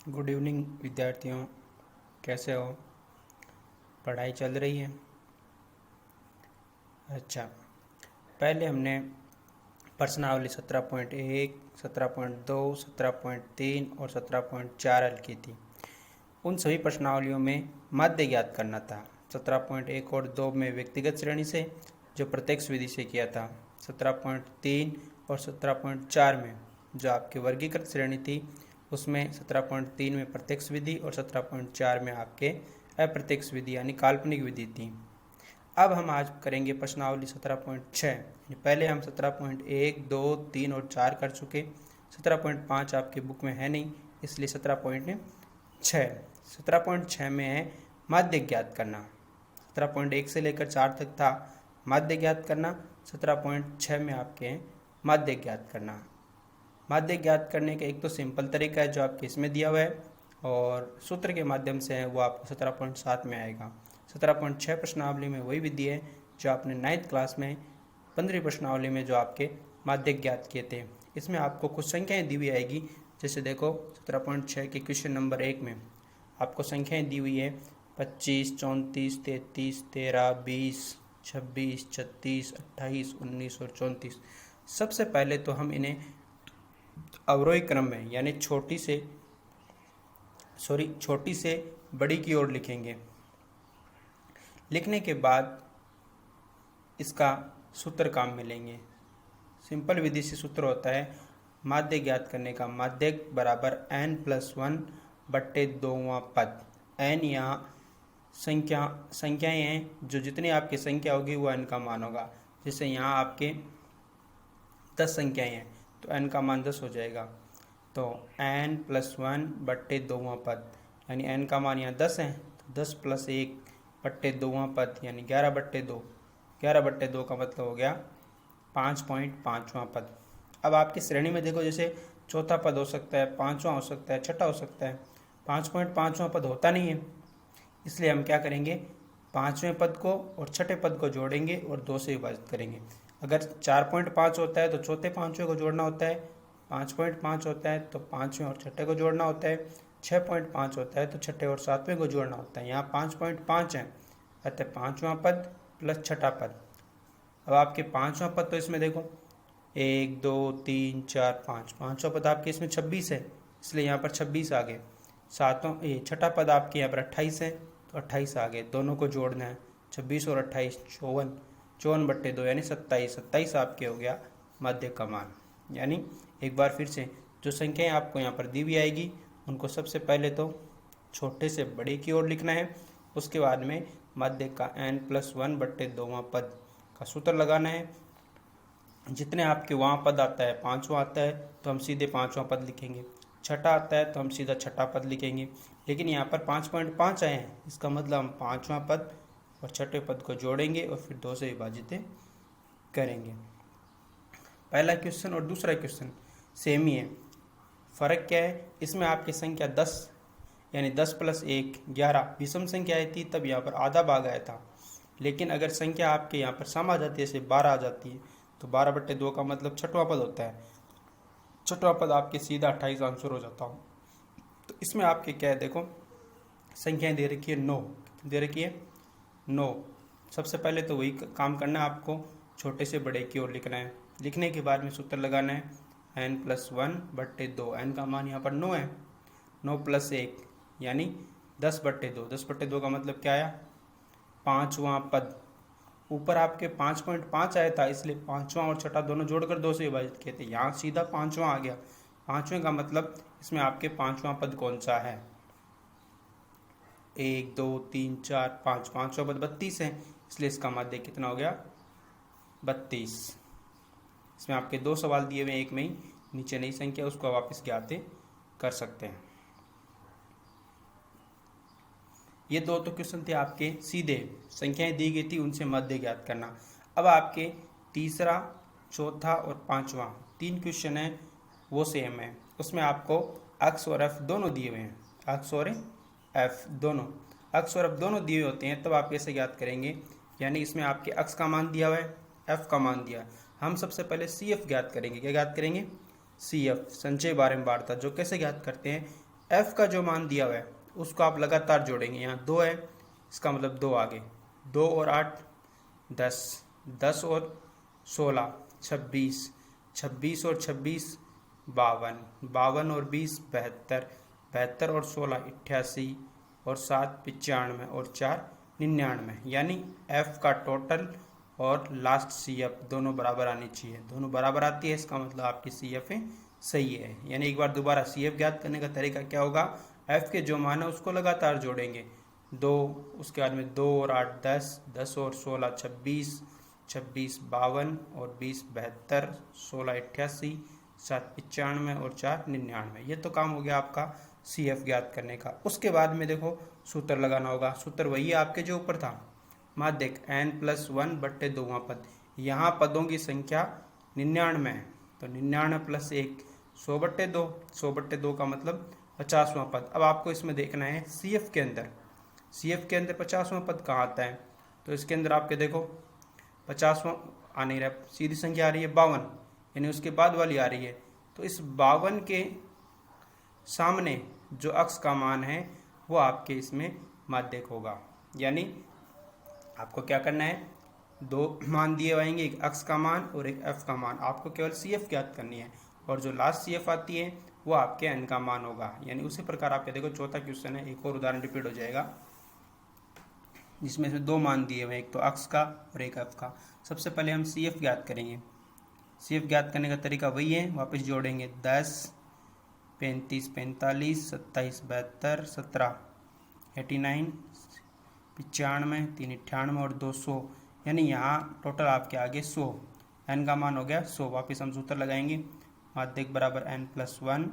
Good evening विद्यार्थियों, कैसे हो? पढ़ाई चल रही है? अच्छा, पहले हमने प्रश्नावली 17.1, 17.2, 17.3 और 17.4 हल की थी। उन सभी प्रश्नावलियों में माध्य ज्ञात करना था। 17.1 और 2 में व्यक्तिगत श्रेणी से, जो प्रत्यक्ष विधि से किया था। 17.3 और 17.4 में जो आपकी वर्गीकृत श्रेणी थी, उसमें 17.3 में प्रत्यक्ष विधि और 17.4 में आपके अप्रत्यक्ष विधि यानी काल्पनिक विधि थी। अब हम आज करेंगे प्रश्नावली 17.6। पहले हम 17.1, 2, 3 और 4 कर चुके। 17.5 आपके बुक में है नहीं, इसलिए 17.6 में है माध्य ज्ञात करना। 17.1 से लेकर 4 तक था माध्य ज्ञात करना। 17.6 में आपके हैं माध्य ज्ञात करना। माध्य ज्ञात करने का एक तो सिंपल तरीका है जो आपके इसमें दिया हुआ है, और सूत्र के माध्यम से है वो आपको 17.7 में आएगा। 17.6 प्रश्नावली में वही विधि है जो आपने 9th क्लास में 15वीं प्रश्नावली में जो आपके माध्य ज्ञात किए थे। इसमें आपको कुछ संख्याएं दी हुई आएगी। जैसे देखो 17.6 के क्वेश्चन नंबर 1 में आपको संख्याएं दी हुई है 25, 34, 33, 13, 20, 26, 36, 28, 19 और 34। सबसे पहले तो हम इन्हें अवरोही क्रम में यानी छोटी से बड़ी की ओर लिखेंगे। लिखने के बाद इसका सूत्र काम में लेंगे। सिंपल विधि से सूत्र होता है माध्य ज्ञात करने का। माध्य बराबर n+1 बट्टे 2वां पद। n यहाँ संख्याएं हैं, जो जितनी आपकी संख्या होगी वो n का मान होगा। जैसे यहाँ आपके 10 संख्याएं हैं तो n का मान 10 हो जाएगा। तो n+1 बट्टे 2वां पद यानी n का मान यहाँ 10 है, तो 10 + 1 बट्टे 2वां पद यानी 11/2। 11/2 का मतलब हो गया 5.5वां पद। अब आपकी श्रेणी में देखो, जैसे चौथा पद हो सकता है, 5वां हो सकता है, छठा हो सकता है। 5.5वां पद होता नहीं है, इसलिए हम क्या करेंगे, 5वें पद को और छठे पद को जोड़ेंगे और 2 से विभाजित करेंगे। अगर 4.5 होता है तो चौथे 5वें को जोड़ना होता है। 5.5 होता है तो 5वें और छठे को जोड़ना होता है। 6.5 होता है तो छठे और 7वें को जोड़ना होता है। यहाँ 5.5 है, अतः 5वां पद प्लस छठा पद। अब आपके 5वां पद तो इसमें देखो 1, 2, 3, 4, 5। 5वां पद आपके इसमें 26 है, इसलिए यहाँ पर 26 आ गए। छठा पद आपके यहाँ पर 28 है तो 28 आ गए। दोनों को जोड़ना है, 26 और 28 54। 54/2 यानी 27। 27 आपके हो गया माध्य का मान। यानी एक बार फिर से जो संख्याएं आपको यहाँ पर दी हुई आएगी, उनको सबसे पहले तो छोटे से बड़े की ओर लिखना है। उसके बाद में माध्य का n+1 बट्टे 2वां पद का सूत्र लगाना है। जितने आपके वहाँ पद आता है, 5वां आता है तो हम सीधे 5वां पद लिखेंगे। छठा आता है तो हम सीधा छठा पद लिखेंगे। लेकिन यहाँ पर 5.5 आए हैं, इसका मतलब हम 5वां पद और छठे पद को जोड़ेंगे और फिर 2 से विभाजित करेंगे। पहला क्वेश्चन और दूसरा क्वेश्चन सेम ही है। फ़र्क क्या है, इसमें आपकी संख्या 10 यानी 10 + 1 11 विषम संख्या आई थी, तब यहाँ पर आधा भाग आया था। लेकिन अगर संख्या आपके यहाँ पर सम आ जाती है, जैसे 12 आ जाती है, तो 12/2 का मतलब छठवां पद होता है। छठवां पद आपके सीधा 28 आंसर हो जाता हो। तो इसमें आपके क्या है, देखो संख्याएं दे रखी है 9। दे रखी है 9। सबसे पहले तो वही काम करना है आपको, छोटे से बड़े की ओर लिखना है। लिखने के बाद में सूत्र लगाना है n+1 बट्टे 2। n का मान यहाँ पर 9 है। 9 + 1 यानी 10/2। 10/2 का मतलब क्या आया, 5वां पद। ऊपर आपके 5.5 आया था, इसलिए 5वां और छठा दोनों जोड़कर 2 से विभाजित किए थे। यहाँ सीधा 5वां आ गया। 5वें का मतलब इसमें आपके 5वां पद कौन सा है, 1, 2, 3, 4, 5। 5वां पद 32 है, इसलिए इसका माध्य कितना हो गया, 32। इसमें आपके 2 सवाल दिए हुए हैं, एक में ही नीचे नई संख्या उसको वापस ज्ञात कर सकते हैं। ये 2 तो क्वेश्चन थे आपके सीधे, संख्याएं दी गई थी उनसे माध्य ज्ञात करना। अब आपके तीसरा, चौथा और 5वां 3 क्वेश्चन है, वो सेम है। उसमें आपको अक्स और एफ दोनों दिए हुए हैं। अक्स और एफ दोनों, अक्स और एफ दोनों दिए होते हैं, तब आप कैसे ज्ञात करेंगे। यानी इसमें आपके अक्स का मान दिया हुआ है, एफ का मान दिया है। हम सबसे पहले सी एफ ज्ञात करेंगे। क्या ज्ञात करेंगे, सी एफ संचय बारंबारता। जो कैसे ज्ञात करते हैं, f का जो मान दिया हुआ है उसको आप लगातार जोड़ेंगे। यहाँ 2 है, इसका मतलब 2 आगे, 2 और 8 10, 10 और 16 26, 26 और 26 52, 52 और 20 72, 72 और 16 88 और 7 95 और 4 99। यानी f का टोटल और लास्ट CF दोनों बराबर आनी चाहिए। दोनों बराबर आती है, इसका मतलब आपकी CF सही है। यानी एक बार दोबारा CF ज्ञात करने का तरीका क्या होगा, f के जो मान है उसको लगातार जोड़ेंगे। 2, उसके बाद में 2 और 8 10, 10 और 16 26, 26 52 और 20 72, 16 88, 7 95 और 4 99। ये तो काम हो गया आपका CF ज्ञात करने का। उसके बाद में देखो सूत्र लगाना होगा। सूत्र वही है आपके जो ऊपर था, माध्यक n+1 बट्टे 2वां पद। यहाँ पदों की संख्या 99 है, तो 99 + 1 100 बट्टे 2, 100 बट्टे 2 का मतलब 50वां पद। अब आपको इसमें देखना है CF के अंदर, CF के अंदर 50वां पद कहाँ आता है, तो इसके अंदर आपके देखो 50वां आ नहीं रहा, सीधी संख्या आ रही है 52, यानी उसके बाद वाली आ रही है। तो इस 52 के सामने जो अक्स का मान है वो आपके इसमें माध्यक होगा। यानी आपको क्या करना है, 2 मान दिए आएंगे, एक अक्स का मान और एक f का मान। आपको केवल CF ज्ञात करनी है और जो लास्ट CF आती है वो आपके n का मान होगा। यानी उसी प्रकार आपके देखो चौथा क्वेश्चन है, एक और उदाहरण रिपीट हो जाएगा जिसमें से 2 मान दिए हुए, एक तो अक्स का और एक f का। सबसे पहले हम CF ज्ञात करेंगे। CF ज्ञात करने का तरीका वही है, वापस जोड़ेंगे 10 35 45 27 72 17 89 95 3 98 और 200। यानी यहाँ टोटल आपके आगे 100, n का मान हो गया 100। वापस हम सूत्र लगाएंगे, माध्यक बराबर n+1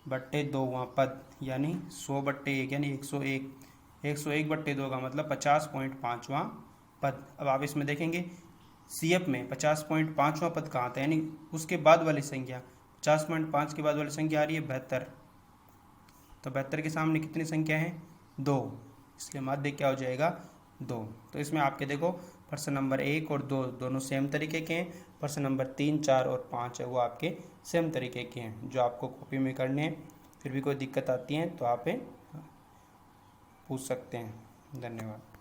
बट्टे 2वां पद, यानी 100 बट्टे 1 यानी 101, 101 बट्टे 2 का मतलब 50.5वां पद। अब आप इसमें देखेंगे CF में 50.5वां पद कहाँ था, यानी उसके बाद वाली संख्या 50.5 के बाद वाली संख्या आ रही है 72, तो 72 के सामने कितनी संख्या है 2, इसलिए माध्य क्या हो जाएगा 2। तो इसमें आपके देखो प्रश्न नंबर 1 और 2 दोनों सेम तरीके के हैं, प्रश्न नंबर 3 4 और 5 है वो आपके सेम तरीके के हैं जो आपको कॉपी में करने हैं। फिर भी कोई दिक्कत आती है तो आप पूछ सकते हैं। धन्यवाद।